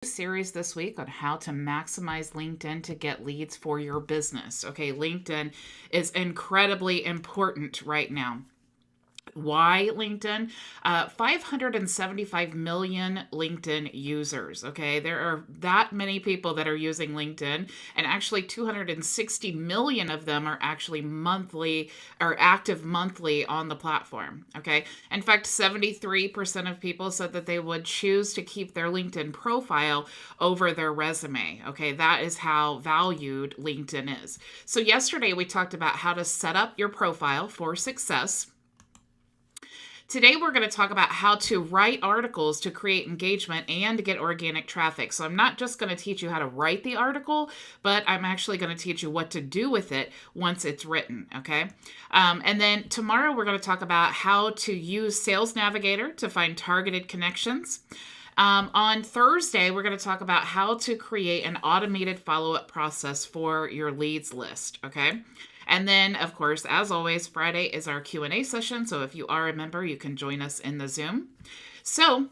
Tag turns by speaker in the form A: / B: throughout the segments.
A: Series this week on how to maximize LinkedIn to get leads for your business. Okay, LinkedIn is incredibly important right now. Why LinkedIn? 575 million LinkedIn users. Okay, there are that many people that are using LinkedIn, and actually 260 million of them are actually monthly or active monthly on the platform. Okay, in fact, 73% of people said that they would choose to keep their LinkedIn profile over their resume. Okay, that is how valued LinkedIn is. So, yesterday we talked about how to set up your profile for success. Today, we're going to talk about how to write articles to create engagement and get organic traffic. So, I'm not just going to teach you how to write the article, but I'm actually going to teach you what to do with it once it's written. Okay. And then tomorrow, we're going to talk about how to use Sales Navigator to find targeted connections. On Thursday, we're going to talk about how to create an automated follow-up process for your leads list. Okay. And then, of course, as always, Friday is our Q&A session. So if you are a member, you can join us in the Zoom. So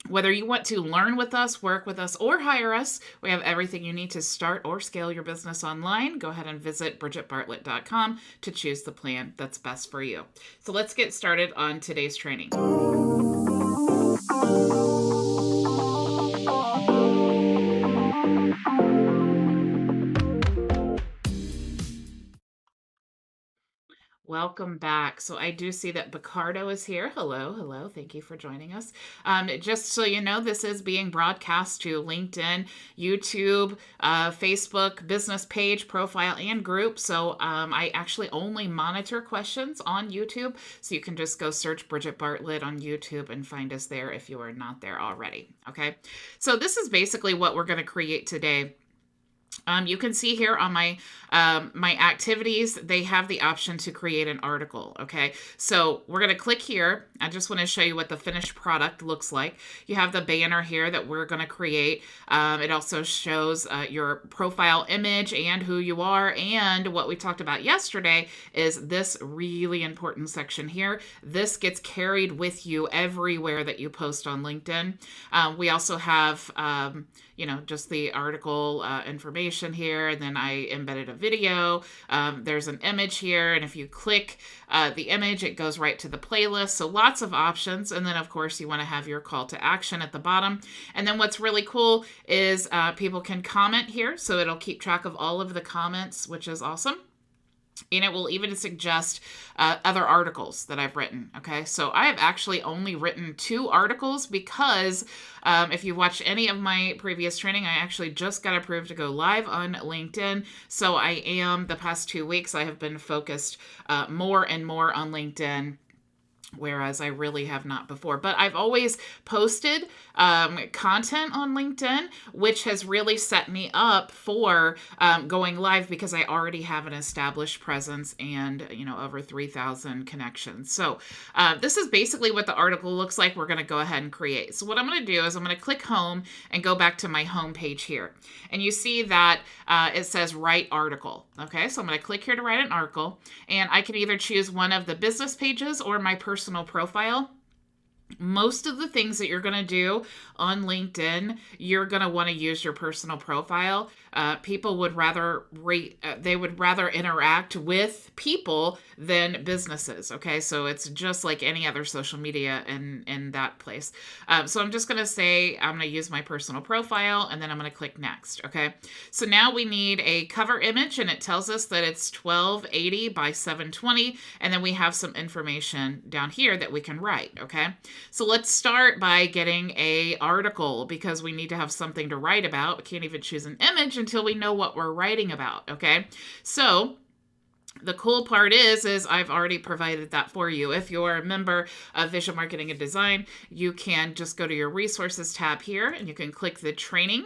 A: whether you want to learn with us, work with us, or hire us, we have everything you need to start or scale your business online. Go ahead and visit bridgetbartlett.com to choose the plan that's best for you. So let's get started on today's training. Welcome back. So I do see that Picardo is here. Hello, hello. Thank you for joining us. Just so you know, this is being broadcast to LinkedIn, YouTube, Facebook, business page, profile, and group. So I actually only monitor questions on YouTube. So you can just go search Bridget Bartlett on YouTube and find us there if you are not there already. Okay. So this is basically what we're going to create today. You can see here on my activities, they have the option to create an article. Okay, so we're going to click here. I just want to show you what the finished product looks like. You have the banner here that we're going to create. It also shows your profile image and who you are. And what we talked about yesterday is this really important section here. This gets carried with you everywhere that you post on LinkedIn. We also have just the article information here, and then I embedded a video. There's an image here, and if you click the image, it goes right to the playlist. So lots of options. And then, of course, you want to have your call to action at the bottom. And then what's really cool is people can comment here, so it'll keep track of all of the comments, which is awesome. And it will even suggest other articles that I've written. Okay, so I have actually only written 2 articles because if you watched any of my previous training, I actually just got approved to go live on LinkedIn. So I am, the past 2 weeks, I have been focused more and more on LinkedIn, whereas I really have not before. But I've always posted content on LinkedIn, which has really set me up for going live because I already have an established presence and, over 3,000 connections. So this is basically what the article looks like. We're going to go ahead and create. So what I'm going to do is I'm going to click home and go back to my home page here. And you see that it says write article. Okay, so I'm going to click here to write an article, and I can either choose one of the business pages or my personal profile. Most of the things that you're going to do on LinkedIn, you're going to want to use your personal profile. People would rather they would rather interact with people than businesses. Okay, so it's just like any other social media in that place. So I'm just going to say I'm going to use my personal profile, and then I'm going to click next. Okay, so now we need a cover image, and it tells us that it's 1280 by 720, and then we have some information down here that we can write. Okay. So let's start by getting a article because we need to have something to write about. We can't even choose an image until we know what we're writing about, okay? So the cool part is I've already provided that for you. If you're a member of Visual Marketing and Design, you can just go to your resources tab here and you can click the training.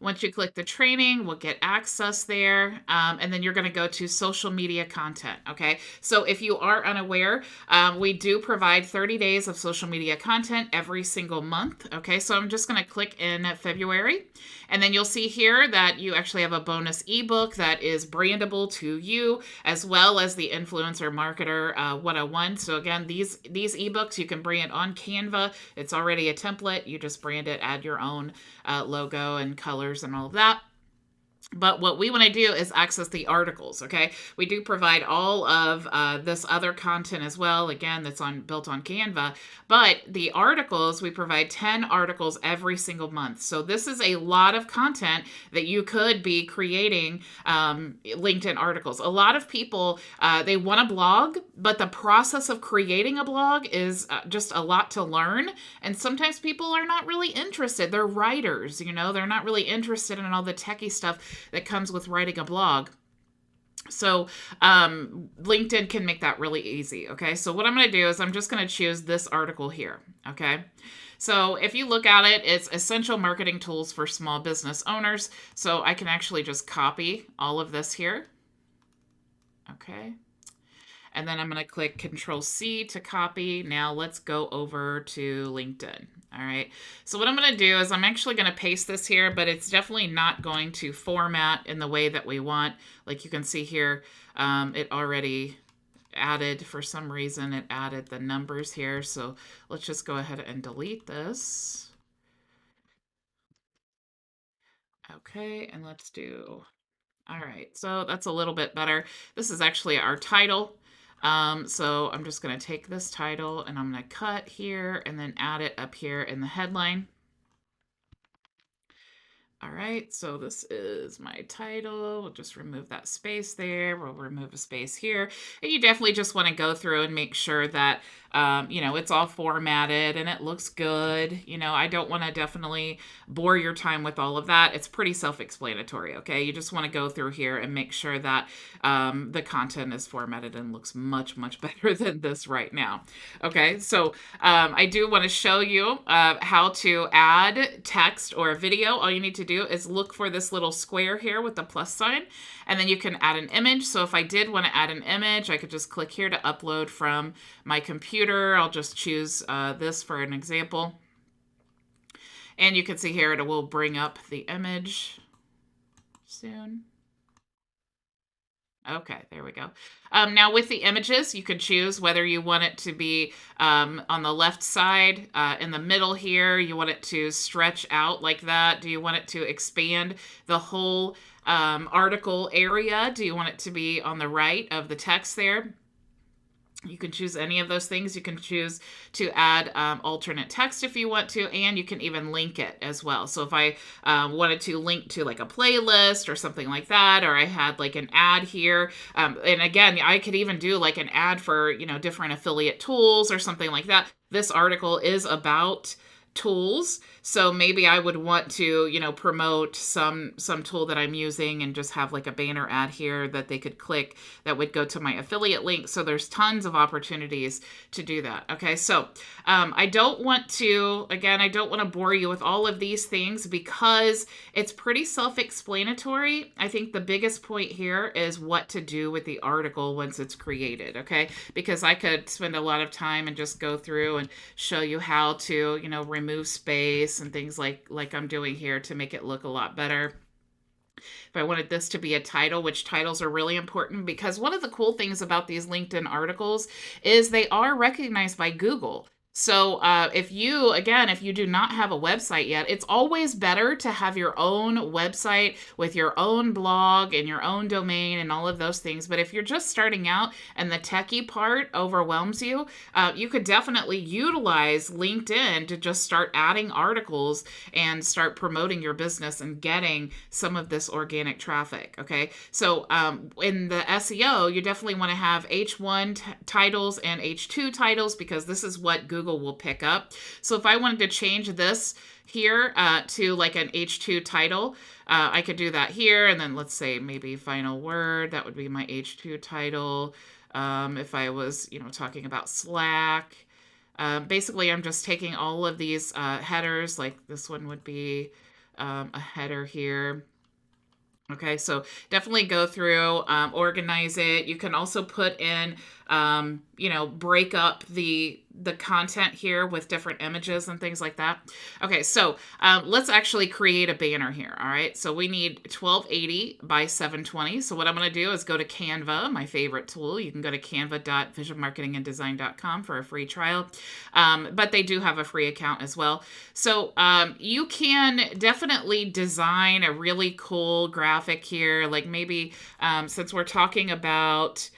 A: Once you click the training, we'll get access there. And then you're going to go to social media content. Okay. So if you are unaware, we do provide 30 days of social media content every single month. Okay. So I'm just going to click in February. And then you'll see here that you actually have a bonus ebook that is brandable to you, as well as the Influencer Marketer 101. So again, these ebooks, you can brand on Canva. It's already a template. You just brand it, add your own logo and colors and all of that. But what we want to do is access the articles, okay? We do provide all of this other content as well, again, that's built on Canva. But the articles, we provide 10 articles every single month. So this is a lot of content that you could be creating LinkedIn articles. A lot of people, they want a blog, but the process of creating a blog is just a lot to learn. And sometimes people are not really interested. They're writers, they're not really interested in all the techie stuff that comes with writing a blog. So LinkedIn can make that really easy. Okay. So what I'm going to do is I'm just going to choose this article here. Okay. So if you look at it, it's essential marketing tools for small business owners. So I can actually just copy all of this here. Okay. And then I'm going to click Control C to copy. Now let's go over to LinkedIn. All right. So what I'm going to do is I'm actually going to paste this here, but it's definitely not going to format in the way that we want. Like you can see here, it already added, for some reason, it added the numbers here. So let's just go ahead and delete this. Okay. And let's do, all right. So that's a little bit better. This is actually our title. So I'm just going to take this title and I'm going to cut here and then add it up here in the headline. All right, so this is my title. We'll just remove that space there. We'll remove a space here. And you definitely just want to go through and make sure that, it's all formatted and it looks good. I don't want to definitely bore your time with all of that. It's pretty self-explanatory, okay? You just want to go through here and make sure that the content is formatted and looks much, much better than this right now. Okay, so I do want to show you how to add text or a video. All you need to do is look for this little square here with the plus sign, and then you can add an image. So if I did want to add an image, I could just click here to upload from my computer. I'll just choose this for an example. And you can see here, it will bring up the image soon. Okay, there we go. Now with the images, you can choose whether you want it to be on the left side, in the middle here. You want it to stretch out like that. Do you want it to expand the whole article area? Do you want it to be on the right of the text there? You can choose any of those things. You can choose to add alternate text if you want to, and you can even link it as well. So if I wanted to link to like a playlist or something like that, or I had like an ad here, and again, I could even do like an ad for, different affiliate tools or something like that. This article is about tools. So maybe I would want to, promote some tool that I'm using and just have like a banner ad here that they could click that would go to my affiliate link. So there's tons of opportunities to do that. Okay. So I don't want to bore you with all of these things because it's pretty self-explanatory. I think the biggest point here is what to do with the article once it's created. Okay. Because I could spend a lot of time and just go through and show you how to, remove space and things like I'm doing here to make it look a lot better. If I wanted this to be a title, which titles are really important because one of the cool things about these LinkedIn articles is they are recognized by Google. So if you do not have a website yet, it's always better to have your own website with your own blog and your own domain and all of those things. But if you're just starting out and the techie part overwhelms you, you could definitely utilize LinkedIn to just start adding articles and start promoting your business and getting some of this organic traffic. Okay. So in the SEO, you definitely want to have H1 titles and H2 titles because this is what Google will pick up. So if I wanted to change this here to like an H2 title, I could do that here. And then let's say maybe final word, that would be my H2 title. If I was, talking about Slack, basically I'm just taking all of these headers, like this one would be a header here. Okay, so definitely go through, organize it. You can also put in, break up the content here with different images and things like that. Okay, so let's actually create a banner here. All right, so we need 1280 by 720. So what I'm going to do is go to Canva, my favorite tool. You can go to canva.visionmarketinganddesign.com for a free trial, but they do have a free account as well. So you can definitely design a really cool graphic here, like maybe since we're talking about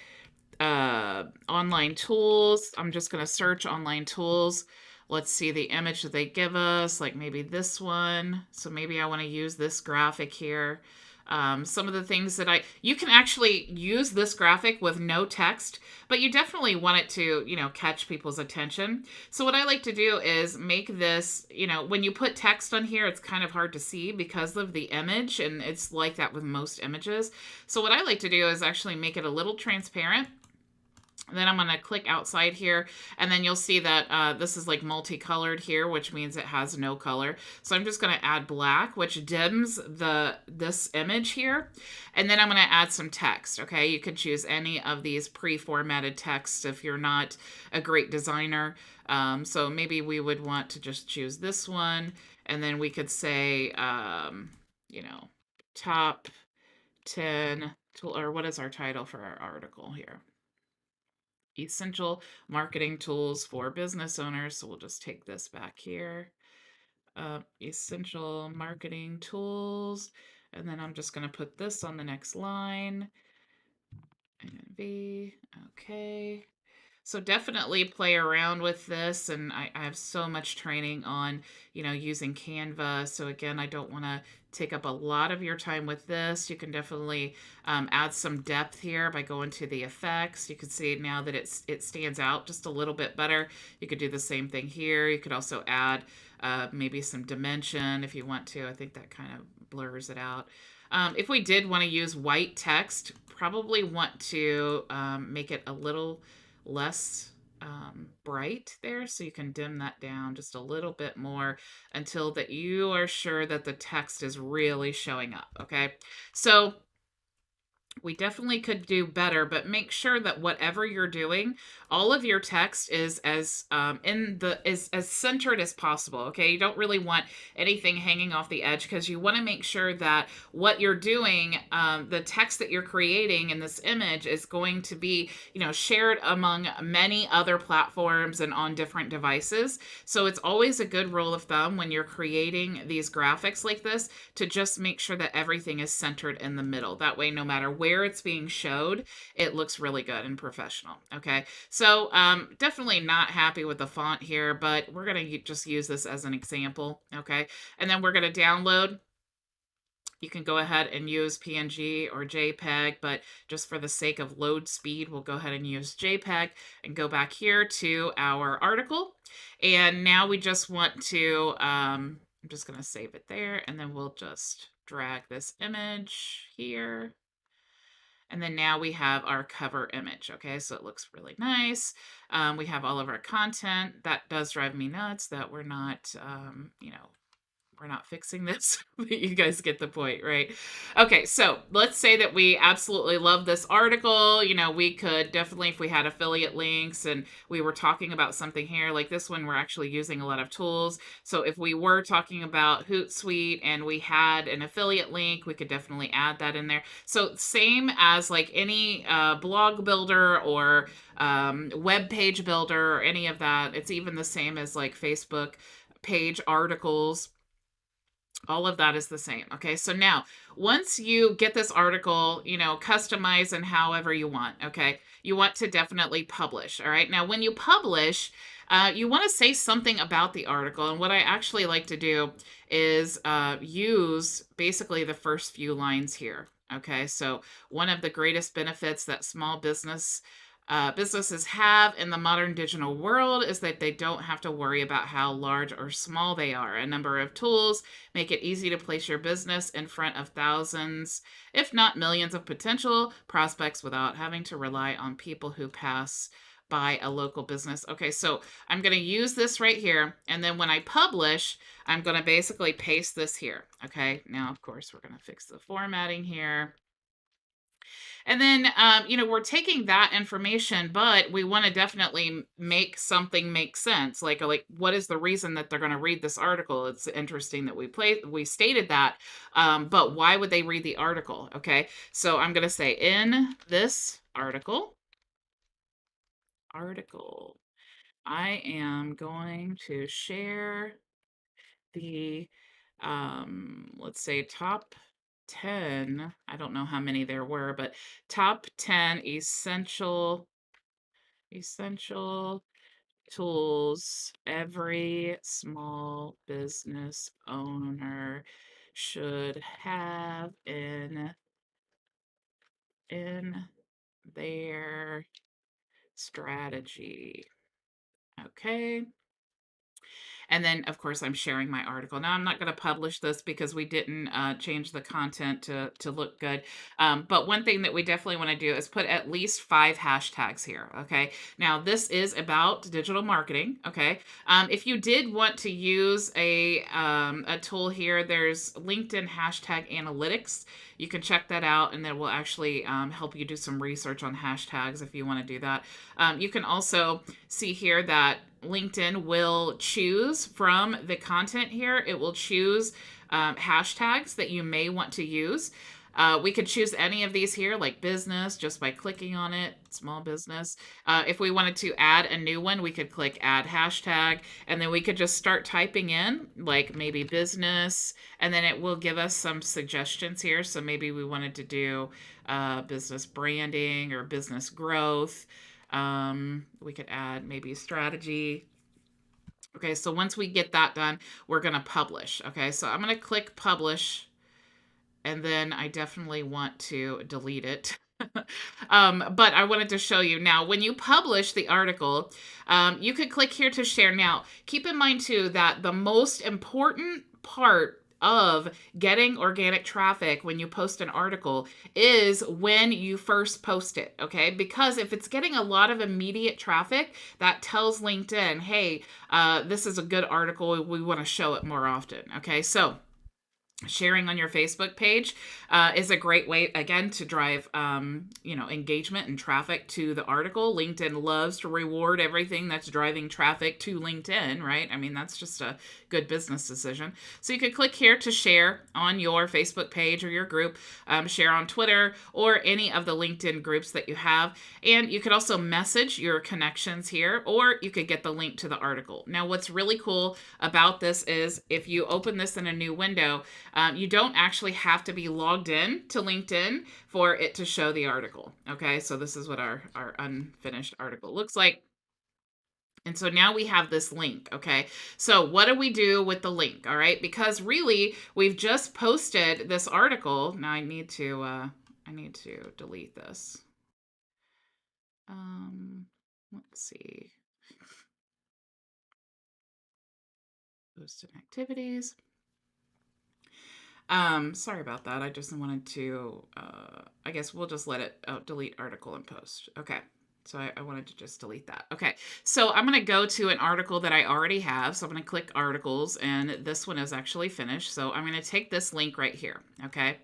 A: online tools, I'm just going to search online tools. Let's see the image that they give us, like maybe this one. So maybe I want to use this graphic here. Some of the things that you can actually use this graphic with no text, but you definitely want it to, catch people's attention. So what I like to do is make this, when you put text on here, it's kind of hard to see because of the image, and it's like that with most images. So what I like to do is actually make it a little transparent. Then I'm going to click outside here, and then you'll see that this is like multicolored here, which means it has no color. So I'm just going to add black, which dims this image here. And then I'm going to add some text. Okay, you could choose any of these pre-formatted texts if you're not a great designer. So maybe we would want to just choose this one, and then we could say, top 10, or what is our title for our article here? Essential marketing tools for business owners. So we'll just take this back here. Essential marketing tools. And then I'm just going to put this on the next line. And V. Okay. So definitely play around with this, and I have so much training on, using Canva. So again, I don't want to take up a lot of your time with this. You can definitely add some depth here by going to the effects. You can see now that it stands out just a little bit better. You could do the same thing here. You could also add maybe some dimension if you want to. I think that kind of blurs it out. If we did want to use white text, probably want to make it a little less bright there, so you can dim that down just a little bit more until that you are sure that the text is really showing up. Okay, so we definitely could do better, but make sure that whatever you're doing, all of your text is as as centered as possible. Okay, you don't really want anything hanging off the edge, because you want to make sure that what you're doing, the text that you're creating in this image, is going to be, shared among many other platforms and on different devices. So it's always a good rule of thumb when you're creating these graphics like this to just make sure that everything is centered in the middle. That way, no matter where it's being showed, it looks really good and professional. Okay, so definitely not happy with the font here, but we're going to just use this as an example. Okay, and then we're going to download. You can go ahead and use PNG or JPEG, but just for the sake of load speed, we'll go ahead and use JPEG and go back here to our article. And now we just want to, I'm just going to save it there, and then we'll just drag this image here. And then now we have our cover image. Okay, so it looks really nice. We have all of our content. That does drive me nuts that we're not, we're not fixing this, but you guys get the point, right? Okay, so let's say that we absolutely love this article. We could definitely, if we had affiliate links and we were talking about something here, like this one, we're actually using a lot of tools. So if we were talking about Hootsuite and we had an affiliate link, we could definitely add that in there. So same as like any blog builder or web page builder or any of that. It's even the same as like Facebook page articles. All of that is the same. Okay, so now once you get this article, customize and however you want. Okay, you want to definitely publish. All right, now when you publish, you want to say something about the article. And what I actually like to do is use basically the first few lines here. Okay, so one of the greatest benefits that small businesses have in the modern digital world is that they don't have to worry about how large or small they are. A number of tools make it easy to place your business in front of thousands, if not millions, of potential prospects without having to rely on people who pass by a local business. Okay, so I'm going to use this right here. And then when I publish, I'm going to basically paste this here. Okay, now, of course, we're going to fix the formatting here. And then, we're taking that information, but we want to definitely make something make sense. Like, what is the reason that they're going to read this article? It's interesting that we stated that, but why would they read the article? Okay, so I'm going to say in this article, I am going to share the, let's say top 10, I don't know how many there were, but top 10 essential tools every small business owner should have in their strategy. Okay. And then, of course, I'm sharing my article. Now, I'm not going to publish this because we didn't change the content to look good. But one thing that we definitely want to do is put at least 5 hashtags here. Okay. Now, this is about digital marketing. Okay. If you did want to use a tool here, there's LinkedIn hashtag analytics. You can check that out, and then we'll actually help you do some research on hashtags if you want to do that. You can also see here that LinkedIn will choose from the content here. It will choose hashtags that you may want to use. We could choose any of these here, like business, just by clicking on it, small business. If we wanted to add a new one, we could click add hashtag, and then we could just start typing in, like maybe business, and then it will give us some suggestions here. So maybe we wanted to do business branding or business growth. We could add maybe strategy. Okay, so once we get that done, we're going to publish. Okay, so I'm going to click publish, and then I definitely want to delete it. But I wanted to show you now, when you publish the article, you could click here to share. Now, keep in mind too that the most important part of getting organic traffic when you post an article is when you first post it, okay? Because if it's getting a lot of immediate traffic, that tells LinkedIn, hey, this is a good article, we want to show it more often, okay? So sharing on your Facebook page is a great way, again, to drive, engagement and traffic to the article. LinkedIn loves to reward everything that's driving traffic to LinkedIn, right? I mean, that's just a good business decision. So you could click here to share on your Facebook page or your group, share on Twitter or any of the LinkedIn groups that you have. And you could also message your connections here, or you could get the link to the article. Now, what's really cool about this is if you open this in a new window, you don't actually have to be logged in to LinkedIn for it to show the article. Okay, so this is what our unfinished article looks like. And so now we have this link, okay? So what do we do with the link, all right? Because really, we've just posted this article. Now I need to delete this. Let's see. Post and activities. Sorry about that. I just wanted to, I guess we'll just let it delete article and post. Okay. So I wanted to just delete that. Okay. So I'm going to go to an article that I already have. So I'm going to click articles, and this one is actually finished. So I'm going to take this link right here. Okay.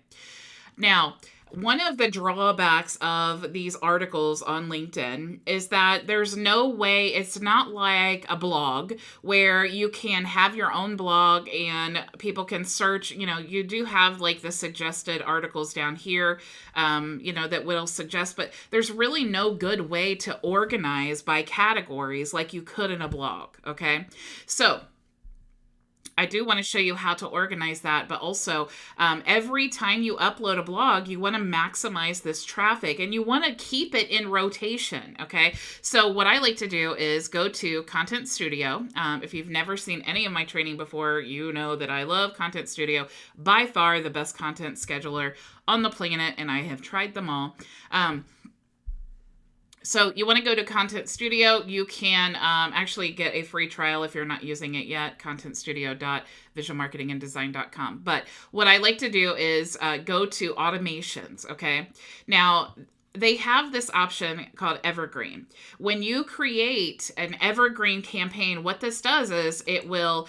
A: Now, one of the drawbacks of these articles on LinkedIn is that there's no way, it's not like a blog where you can have your own blog and people can search. You do have like the suggested articles down here, that will suggest, but there's really no good way to organize by categories like you could in a blog. Okay. So I do want to show you how to organize that, but also every time you upload a blog, you want to maximize this traffic and you want to keep it in rotation, okay? So what I like to do is go to Content Studio. If you've never seen any of my training before, you know that I love Content Studio. By far the best content scheduler on the planet, and I have tried them all. So you want to go to Content Studio. You can actually get a free trial if you're not using it yet, contentstudio.visualmarketinganddesign.com. But what I like to do is go to automations, okay? Now, they have this option called evergreen. When you create an evergreen campaign, what this does is it will,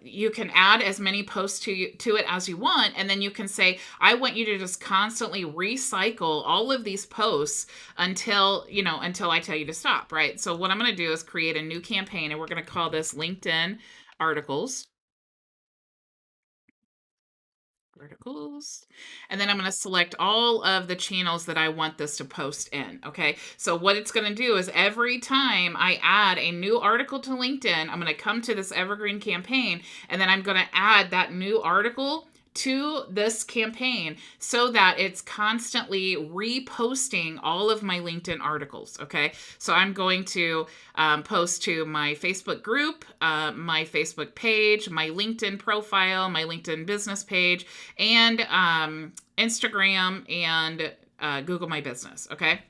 A: you can add as many posts to it as you want, and then you can say, I want you to just constantly recycle all of these posts until, until I tell you to stop, right? So what I'm going to do is create a new campaign, and we're going to call this LinkedIn articles. Articles. And then I'm going to select all of the channels that I want this to post in. Okay. So what it's going to do is every time I add a new article to LinkedIn, I'm going to come to this evergreen campaign, and then I'm going to add that new article to this campaign so that it's constantly reposting all of my LinkedIn articles. Okay. So I'm going to post to my Facebook group, my Facebook page, my LinkedIn profile, my LinkedIn business page, and Instagram and Google My Business. Okay.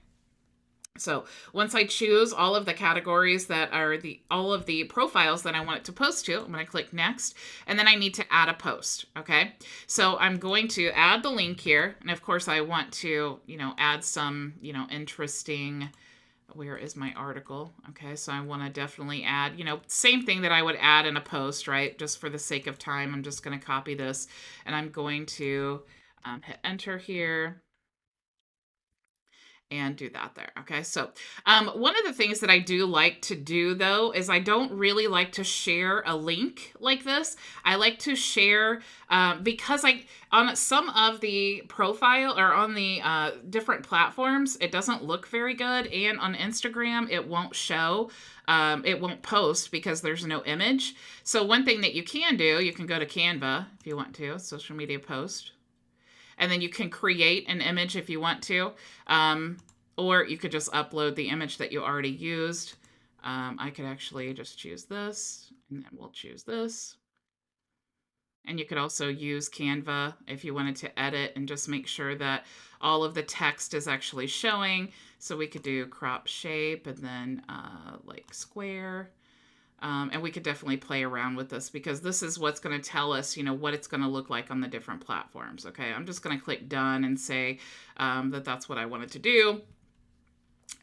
A: So once I choose all of the categories that are all of the profiles that I want it to post to, I'm going to click next, and then I need to add a post. Okay. So I'm going to add the link here. And of course I want to, add some, interesting, where is my article? Okay. So I want to definitely add, same thing that I would add in a post, right? Just for the sake of time, I'm just going to copy this, and I'm going to hit enter here and do that there. Okay. So one of the things that I do like to do, though, is I don't really like to share a link like this. I like to share because on some of the profile or on the different platforms, it doesn't look very good. And on Instagram, it won't show. It won't post because there's no image. So one thing that you can do, you can go to Canva if you want to, social media post. And then you can create an image if you want to, or you could just upload the image that you already used. I could actually just choose this, and then we'll choose this. And you could also use Canva if you wanted to edit and just make sure that all of the text is actually showing. So we could do crop shape and then like square. And we could definitely play around with this because this is what's going to tell us, what it's going to look like on the different platforms. Okay, I'm just going to click done and say that that's what I wanted to do,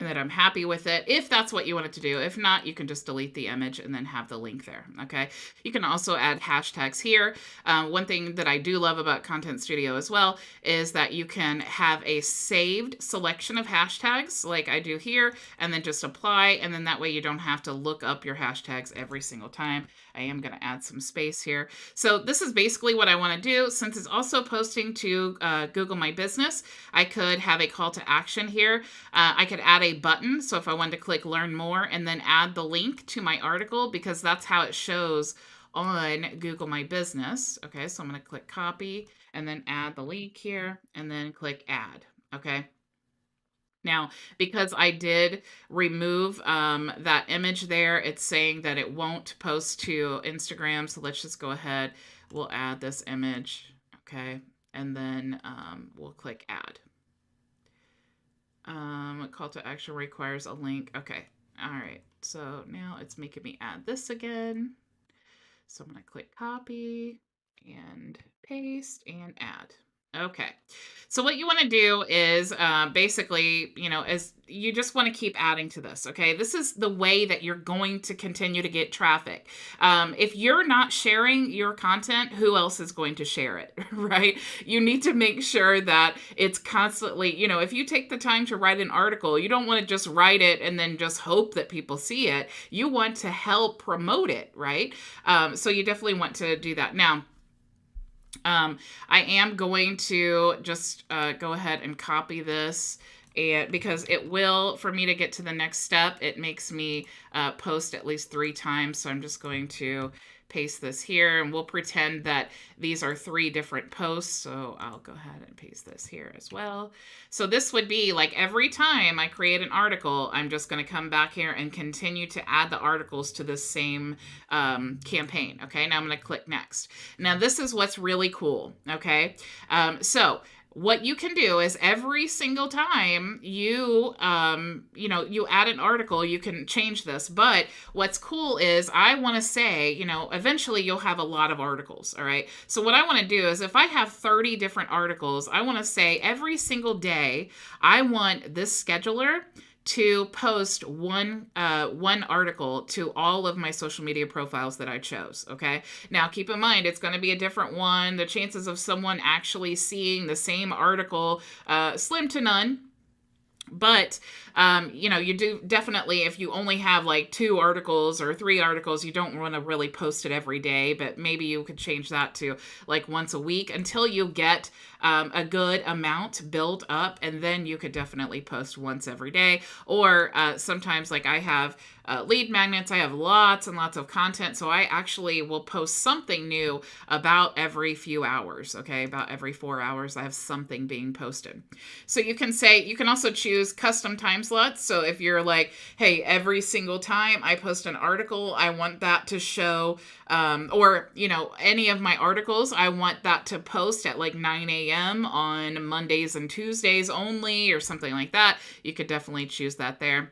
A: and that I'm happy with it, if that's what you want it to do. If not, you can just delete the image and then have the link there. Okay. You can also add hashtags here. One thing that I do love about Content Studio as well is that you can have a saved selection of hashtags like I do here, and then just apply. And then that way you don't have to look up your hashtags every single time. I am going to add some space here. So this is basically what I want to do. Since it's also posting to Google My Business, I could have a call to action here. I could add a button. So if I wanted to click learn more and then add the link to my article, because that's how it shows on Google My Business. Okay, so I'm going to click copy and then add the link here and then click add. Okay. Now, because I did remove that image there, it's saying that it won't post to Instagram. So let's just go ahead. We'll add this image. Okay. And then we'll click add. Call to action requires a link. Okay. All right. So now it's making me add this again. So I'm going to click copy and paste and add. Okay. So what you want to do is basically, is you just want to keep adding to this. Okay. This is the way that you're going to continue to get traffic. If you're not sharing your content, who else is going to share it? Right. You need to make sure that it's constantly, if you take the time to write an article, you don't want to just write it and then just hope that people see it. You want to help promote it. Right. So you definitely want to do that. Now, I am going to just go ahead and copy this, and because it will, for me to get to the next step, it makes me post at least 3 times. So I'm just going to paste this here, and we'll pretend that these are 3 different posts. So I'll go ahead and paste this here as well. So this would be like every time I create an article, I'm just going to come back here and continue to add the articles to this same campaign. Okay, now I'm going to click next. Now this is what's really cool. Okay, so what you can do is every single time you you add an article, you can change this. But what's cool is I want to say, eventually you'll have a lot of articles. All right, so what I want to do is if I have 30 different articles, I want to say every single day I want this scheduler to post one article to all of my social media profiles that I chose. Okay. Now keep in mind, it's going to be a different one. The chances of someone actually seeing the same article, slim to none. But, you do definitely, if you only have like 2 articles or 3 articles, you don't want to really post it every day, but maybe you could change that to like once a week until you get a good amount built up. And then you could definitely post once every day. Or sometimes like I have lead magnets, I have lots and lots of content. So I actually will post something new about every few hours. Okay. About every 4 hours, I have something being posted. So you can also choose custom time slots. So if you're like, hey, every single time I post an article, I want that to show, or, any of my articles, I want that to post at like 9 a.m. on Mondays and Tuesdays only, or something like that. You could definitely choose that there.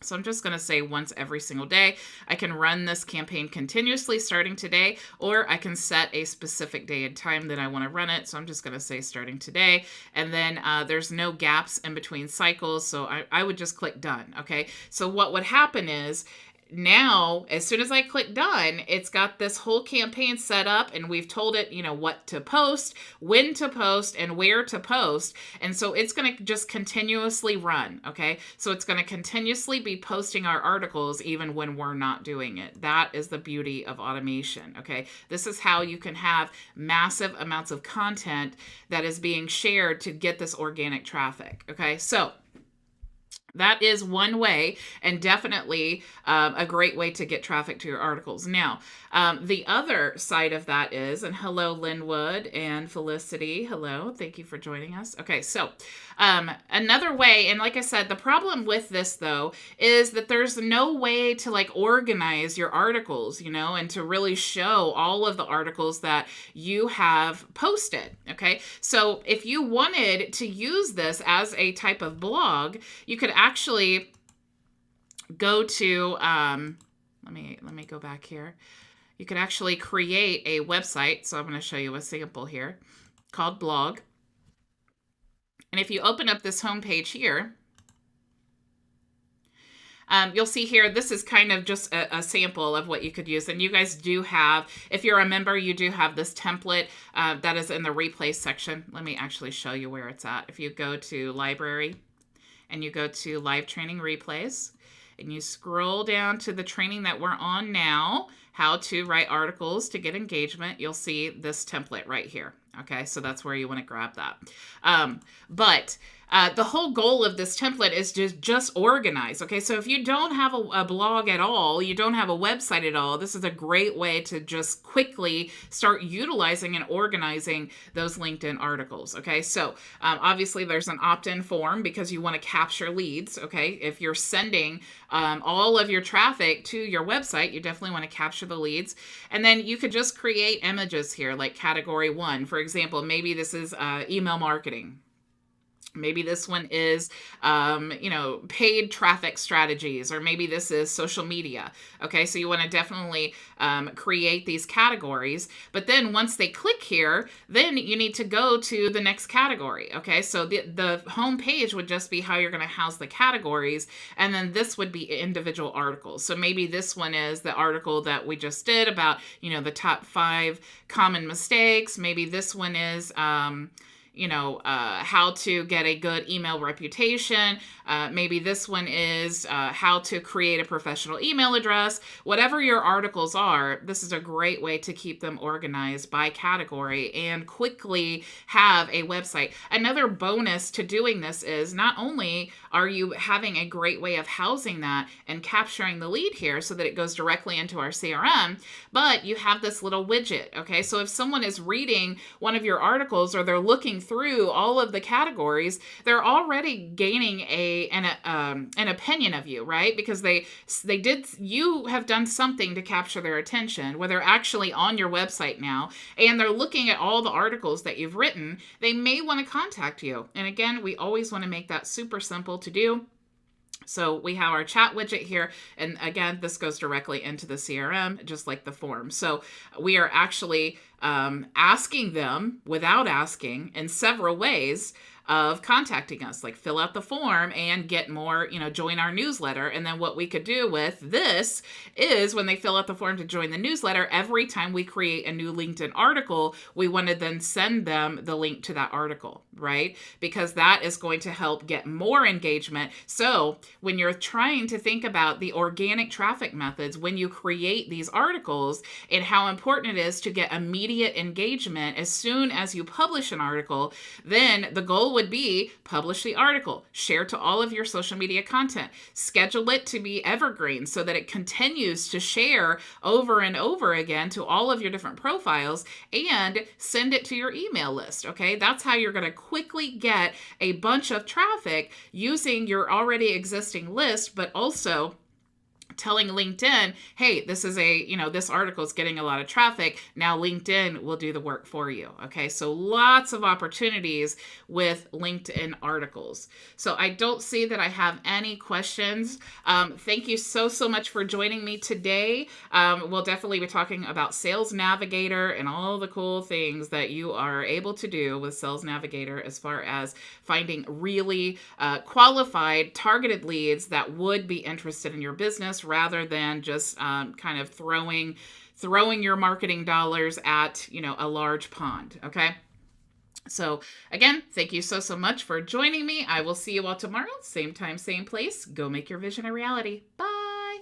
A: So I'm just going to say once every single day. I can run this campaign continuously starting today, or I can set a specific day and time that I want to run it. So I'm just going to say starting today. And then there's no gaps in between cycles. So I would just click done. Okay. So what would happen is, now, as soon as I click done, it's got this whole campaign set up, and we've told it, what to post, when to post, and where to post. And so it's going to just continuously run. Okay. So it's going to continuously be posting our articles even when we're not doing it. That is the beauty of automation. Okay. This is how you can have massive amounts of content that is being shared to get this organic traffic. Okay. So that is one way, and definitely a great way to get traffic to your articles. Now, the other side of that is, and hello, Linwood and Felicity. Hello. Thank you for joining us. Okay. So another way, and like I said, the problem with this though, is that there's no way to like organize your articles, and to really show all of the articles that you have posted. Okay. So if you wanted to use this as a type of blog, you could actually go to, let me go back here. You could actually create a website. So I'm going to show you a sample here called blog. And if you open up this homepage here, you'll see here, this is kind of just a sample of what you could use. And you guys do have, if you're a member, you do have this template that is in the replay section. Let me actually show you where it's at. If you go to library and you go to live training replays and you scroll down to the training that we're on now, how to write articles to get engagement, you'll see this template right here. Okay, so that's where you want to grab that. But the whole goal of this template is just organize. Okay, so if you don't have a blog at all, you don't have a website at all, this is a great way to just quickly start utilizing and organizing those LinkedIn articles. Okay, so obviously there's an opt-in form because you want to capture leads. Okay, if you're sending all of your traffic to your website, you definitely want to capture the leads. And then you could just create images here, like category 1. For example, maybe this is email marketing. Maybe this one is, paid traffic strategies, or maybe this is social media. Okay, so you want to definitely create these categories. But then once they click here, then you need to go to the next category. Okay, so the home page would just be how you're going to house the categories. And then this would be individual articles. So maybe this one is the article that we just did about, the top 5 common mistakes. Maybe this one is, how to get a good email reputation. Maybe this one is how to create a professional email address. Whatever your articles are, this is a great way to keep them organized by category and quickly have a website. Another bonus to doing this is not only are you having a great way of housing that and capturing the lead here so that it goes directly into our CRM, but you have this little widget. Okay, so if someone is reading one of your articles or they're looking through all of the categories, they're already gaining an opinion of you, right? Because you have done something to capture their attention, where they're actually on your website now and they're looking at all the articles that you've written. They may want to contact you. And again, we always want to make that super simple to do. So we have our chat widget here. And again, this goes directly into the CRM, just like the form. So we are actually asking them without asking in several ways of contacting us, like fill out the form and get more, join our newsletter. And then what we could do with this is when they fill out the form to join the newsletter, every time we create a new LinkedIn article, we want to then send them the link to that article, right? Because that is going to help get more engagement. So when you're trying to think about the organic traffic methods, when you create these articles and how important it is to get immediate engagement as soon as you publish an article, then the goal would be publish the article, share to all of your social media content, schedule it to be evergreen so that it continues to share over and over again to all of your different profiles, and send it to your email list. Okay, that's how you're going to quickly get a bunch of traffic using your already existing list, but also telling LinkedIn, hey, this is this article is getting a lot of traffic. Now LinkedIn will do the work for you. Okay. So lots of opportunities with LinkedIn articles. So I don't see that I have any questions. Thank you so much for joining me today. We'll definitely be talking about Sales Navigator and all the cool things that you are able to do with Sales Navigator as far as finding really qualified, targeted leads that would be interested in your business, rather than just kind of throwing your marketing dollars at, a large pond. Okay. So again, thank you so much for joining me. I will see you all tomorrow. Same time, same place. Go make your vision a reality. Bye.